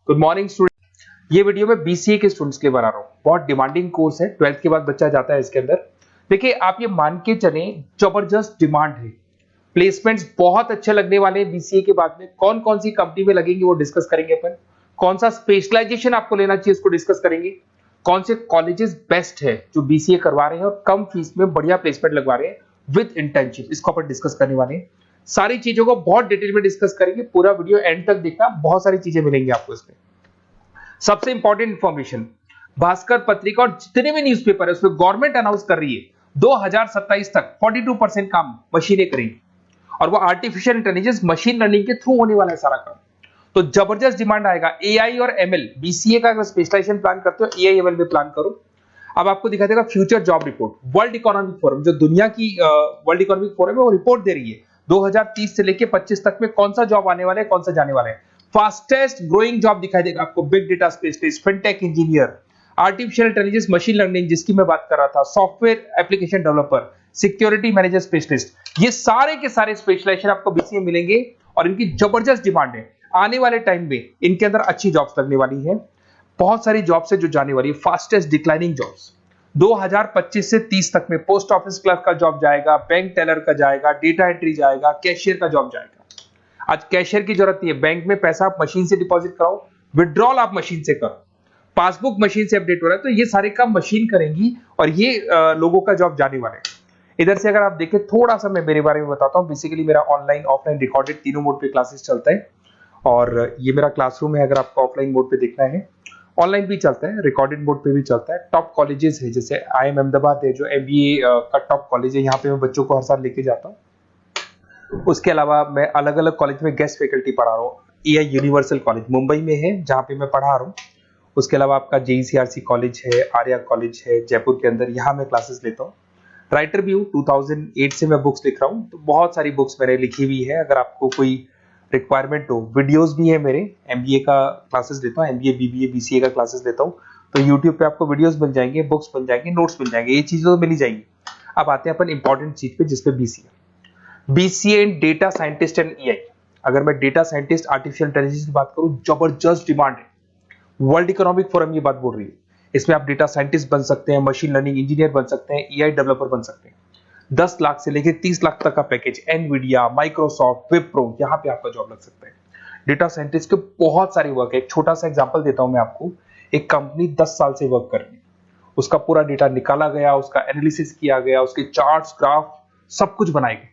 Good morning student. ये video मैं BCA के स्टूडेंट्स के लिए बना रहा हूँ। बहुत डिमांडिंग कोर्स है, 12th के बाद बच्चा जाता है इसके अंदर। देखिए आप ये मान के चलें, जबरदस्त डिमांड है, प्लेसमेंट्स बहुत अच्छे लगने वाले हैं बीसीए के बाद में। कौन कौन सी कंपनी में लगेंगे वो डिस्कस करेंगे अपन। कौन सा स्पेशलाइजेशन आपको लेना चाहिए उसको डिस्कस करेंगे। कौन से कॉलेजेस बेस्ट है जो बीसीए करवा रहे हैं और कम फीस में बढ़िया प्लेसमेंट लगवा रहे हैं विद इंटर्नशिप, इसको अपन डिस्कस करने वाले हैं। सारी चीजों को बहुत डिटेल में डिस्कस करेंगे। पूरा वीडियो एंड तक देखना, बहुत सारी चीजें मिलेंगी आपको इसमें। सबसे इंपॉर्टेंट इंफॉर्मेशन, भास्कर पत्रिका और जितने भी न्यूज़पेपर है उसमें गवर्नमेंट अनाउंस कर रही है 2027 तक 42% काम मशीनें करेंगी और वो आर्टिफिशियल इंटेलिजेंस मशीन लर्निंग के थ्रू होने वाला है सारा काम। तो जबरदस्त डिमांड आएगा। एआई और एमएल, बीसीए का अगर स्पेशलाइजेशन प्लान करते हो एआई एमएल में प्लान करो। अब आपको दिखा देगा future job report, world economic forum, जो दुनिया की वर्ल्ड इकोनॉमिक फोरम है वो रिपोर्ट दे रही है 2030 से लेके 25 तक में कौन सा जॉब आने वाला है, कौन सा जाने वाला है। फास्टेस्ट ग्रोइंग जॉब दिखाई देगा आपको, big data specialist, fintech engineer, artificial intelligence, machine learning जिसकी मैं बात कर रहा था, software application developer, security manager specialist, ये सारे के सारे स्पेशलाइजेशन आपको बीसीए में मिलेंगे और इनकी जबरदस्त डिमांड है। आने वाले टाइम में इनके अंदर अच्छी जॉब्स लगने वाली है, बहुत सारी जॉब्स है जो जाने वाली है। फास्टेस्ट डिक्लाइनिंग जॉब्स 2025 से 30 तक में पोस्ट ऑफिस क्लर्क का जॉब जाएगा, बैंक टेलर का जाएगा, डेटा एंट्री जाएगा, कैशियर का जॉब जाएगा। आज कैशियर की जरूरत नहीं है, बैंक में पैसा आप मशीन से डिपॉजिट कराओ, विड्रॉल आप मशीन से करो, पासबुक मशीन से अपडेट हो रहा है, तो ये सारे काम मशीन करेंगी और ये लोगों का जॉब जाने वाला है। इधर से अगर आप देखें थोड़ा सा मैं मेरे बारे में बताता हूँ। बेसिकली मेरा ऑनलाइन ऑफलाइन रिकॉर्डेड तीनों मोड पे क्लासेस चलता है और ये मेरा क्लासरूम है। अगर आपको ऑफलाइन मोड पे देखना है, ऑनलाइन भी चलता है, रिकॉर्डेड मोड पे भी चलता है। टॉप कॉलेजेस है, जैसे IIM अहमदाबाद है जो MBA का टॉप कॉलेज है, यहाँ पे मैं बच्चों को हर साल लेके जाता हूँ। उसके अलावा मैं अलग अलग कॉलेज में गेस्ट फैकल्टी पढ़ा रहा हूँ। EI यूनिवर्सल कॉलेज मुंबई में है जहाँ पे मैं पढ़ा रहा हूँ। उसके अलावा आपका JECRC कॉलेज है, आर्या कॉलेज है जयपुर के अंदर, यहाँ मैं क्लासेस लेता हूँ। राइटर भी हूँ, 2008 से मैं बुक्स लिख रहा हूँ, तो बहुत सारी बुक्स मैंने लिखी हुई है। अगर आपको कोई रिक्वायरमेंट हो, वीडियोस भी है मेरे, MBA का क्लासेस लेता हूँ, MBA BBA BCA का क्लासेस लेता हूँ, तो यूट्यूब पे आपको वीडियोस मिल जाएंगे, बुक्स मिल जाएंगे, नोट्स मिल जाएंगे, ये चीजें तो मिल ही जाएंगी। अब आते हैं अपन इंपॉर्टेंट चीज पे, जिसपे BCA in data scientist and EI। अगर मैं डेटा साइंटिस्ट आर्टिफिशियल इंटेलिजेंस की बात करूं, जबरदस्त डिमांड है। वर्ल्ड इकोनॉमिक फोरम ये बात बोल रही है। इसमें आप डेटा साइंटिस्ट बन सकते हैं, मशीन लर्निंग इंजीनियर बन सकते हैं, EI डेवलपर बन सकते हैं। 10 लाख से लेकर 30 लाख तक का पैकेज, एनवीडिया, माइक्रोसॉफ्ट, विप्रो, यहाँ पे आपका जॉब लग सकता है। डेटा साइंटिस्ट के बहुत सारे वर्क है। एक छोटा सा एग्जांपल देता हूं मैं आपको। एक कंपनी 10 साल से वर्क कर रही है, उसका पूरा डेटा निकाला गया, उसका एनालिसिस किया गया, उसके चार्ट्स, ग्राफ सब कुछ बनाए गए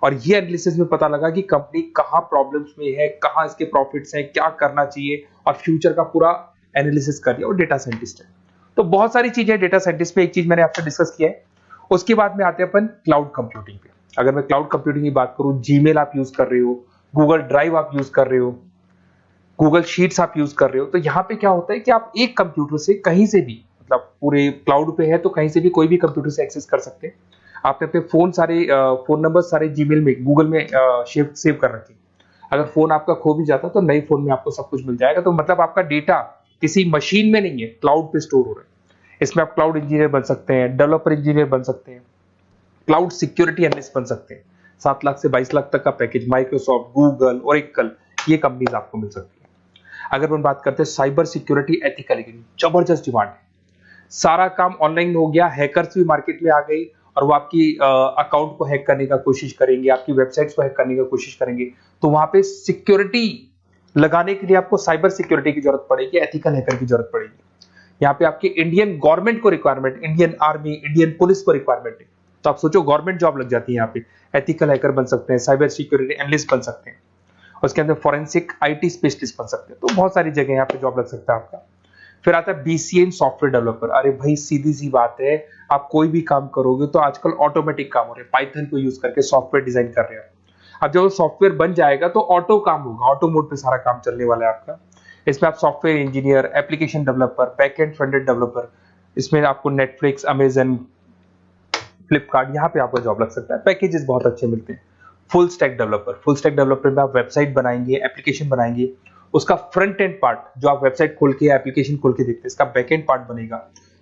और ये एनालिसिस में पता लगा कि कंपनी कहां प्रॉब्लम्स में है, कहां इसके प्रॉफिट्स हैं, क्या करना चाहिए और फ्यूचर का पूरा एनालिसिस कर लिया। और डेटा साइंटिस्ट है, तो बहुत सारी चीजें डेटा साइंटिस्ट में। एक चीज मैंने आपसे डिस्कस किया है। उसके बाद में आते हैं अपन क्लाउड कंप्यूटिंग पे। अगर मैं क्लाउड कंप्यूटिंग की बात करूं, जीमेल आप यूज कर रहे हो, गूगल ड्राइव आप यूज कर रहे हो, गूगल शीट्स आप यूज कर रहे हो, तो यहाँ पे क्या होता है कि आप एक कंप्यूटर से कहीं से भी, मतलब पूरे क्लाउड पे है तो कहीं से भी कोई भी कंप्यूटर से एक्सेस कर सकते हैं। आपने अपने फोन फोन नंबर सारे जीमेल में, गूगल में सेव कर रखे। अगर फोन आपका खो भी जाता तो नए फोन में आपको सब कुछ मिल जाएगा। तो मतलब आपका डेटा किसी मशीन में नहीं है, क्लाउड पे स्टोर हो रहा है। इसमें आप क्लाउड इंजीनियर बन सकते हैं, डेवलपर इंजीनियर बन सकते हैं, क्लाउड सिक्योरिटी एनालिस्ट बन सकते हैं। 7 लाख से 22 लाख तक का पैकेज, माइक्रोसॉफ्ट, गूगल, ओरेकल, ये कंपनीज आपको मिल सकती है। अगर हम बात करते हैं साइबर सिक्योरिटी एथिकल, जबरदस्त डिमांड है। सारा काम ऑनलाइन हो गया, हैकर्स भी मार्केट में आ गई और वो आपकी अकाउंट को हैक करने का कोशिश करेंगे, आपकी वेबसाइट्स को हैक करने का कोशिश करेंगे। तो वहां पे सिक्योरिटी लगाने के लिए आपको साइबर सिक्योरिटी की जरूरत पड़ेगी, एथिकल हैकर की जरूरत पड़ेगी। यहाँ पे आपकी इंडियन गवर्नमेंट को requirement, Indian army, Indian police को रिक्वायरमेंट है। तो आप सोचो गवर्नमेंट जॉब लग जाती है यहाँ पे। एथिकल हैकर बन सकते हैं, साइबर सिक्योरिटी एनालिस्ट बन सकते हैं, उसके अंदर फॉरेंसिक IT स्पेशलिस्ट बन सकते हैं। तो बहुत सारी जगह यहाँ पे जॉब लग सकता है आपका। फिर आता है BCA इन सॉफ्टवेयर डेवलपर। अरे भाई सीधी सी बात है, आप कोई भी काम करोगे तो आजकल ऑटोमेटिक काम हो रहे हैं, पाइथन को यूज करके सॉफ्टवेयर डिजाइन कर रहे हैं। अब जब सॉफ्टवेयर बन जाएगा तो ऑटो काम होगा, ऑटो मोड पे सारा काम चलने वाला है आपका। इसमें आप software engineer, application developer, backend front-end developer, इसमें आपको नेटफ्लिक्स, अमेजन, फ्लिपकार्ट, यहाँ पे आपका जॉब लग सकता है। पैकेजेस बहुत अच्छे मिलते हैं। फुल स्टैक डेवलपर में आप वेबसाइट बनाएंगे, एप्लीकेशन बनाएंगे, उसका फ्रंट एंड पार्ट जो आप वेबसाइट खोल के, एप्लीकेशन खोल के देखते हैं, इसका बैक एंड पार्ट बनेगा।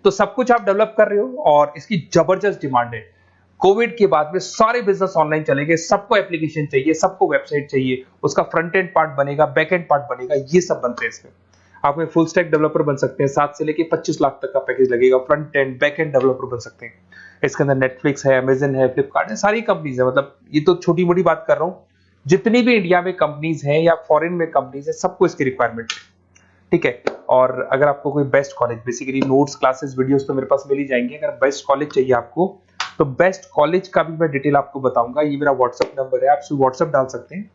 तो सब कुछ आप डेवलप कर रहे हो और इसकी जबरदस्त डिमांड है। कोविड के बाद में सारे बिजनेस ऑनलाइन चलेंगे, सबको एप्लीकेशन चाहिए, सबको वेबसाइट चाहिए, उसका फ्रंट एंड पार्ट बनेगा, बैक एंड पार्ट बनेगा, ये सब बनते हैं इसमें। आप में फुल स्टैक डेवलपर बन सकते हैं, 7 से लेके 25 लाख तक का पैकेज लगेगा। Front end back end developer बन सकते हैं। इसके अंदर नेटफ्लिक्स है, अमेजन है, फ्लिपकार्ट है, सारी कंपनीज है। मतलब ये तो छोटी मोटी बात कर रहा हूँ, जितनी भी इंडिया में कंपनीज हैं या फॉरेन में कंपनीज है, सबको इसकी रिक्वायरमेंट है, ठीक है। और अगर आपको कोई best college, basically notes, classes, videos तो मेरे पास मिल ही जाएंगे। अगर बेस्ट कॉलेज चाहिए आपको, तो बेस्ट कॉलेज का भी मैं डिटेल आपको बताऊंगा। ये मेरा व्हाट्सअप नंबर है, आप व्हाट्सअप डाल सकते हैं,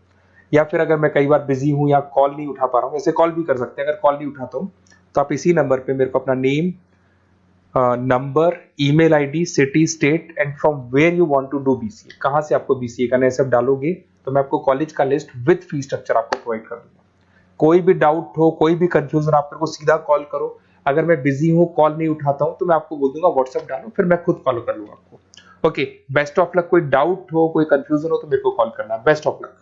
या फिर अगर मैं कई बार बिजी हूं या कॉल नहीं उठा पा रहा हूं, ऐसे कॉल भी कर सकते हैं। अगर कॉल नहीं उठाता हूं तो आप इसी नंबर पे मेरे को अपना name, number, email ID, city, state and from where you want to do BCA, कहां से आपको बीसीए करना है, सब डालोगे तो मैं आपको कॉलेज का लिस्ट विद फी स्ट्रक्चर आपको प्रोवाइड कर दूंगा। कोई भी डाउट हो, कोई भी कंफ्यूजन, आप मेरे को सीधा कॉल करो। अगर मैं बिजी हूं, कॉल नहीं उठाता हूं, तो मैं आपको बोल दूंगा व्हाट्सएप डालो, फिर मैं खुद फॉलो कर लूंगा आपको। Okay, best of luck. कोई डाउट हो, कोई कंफ्यूजन हो तो मेरे को कॉल करना। Best of luck.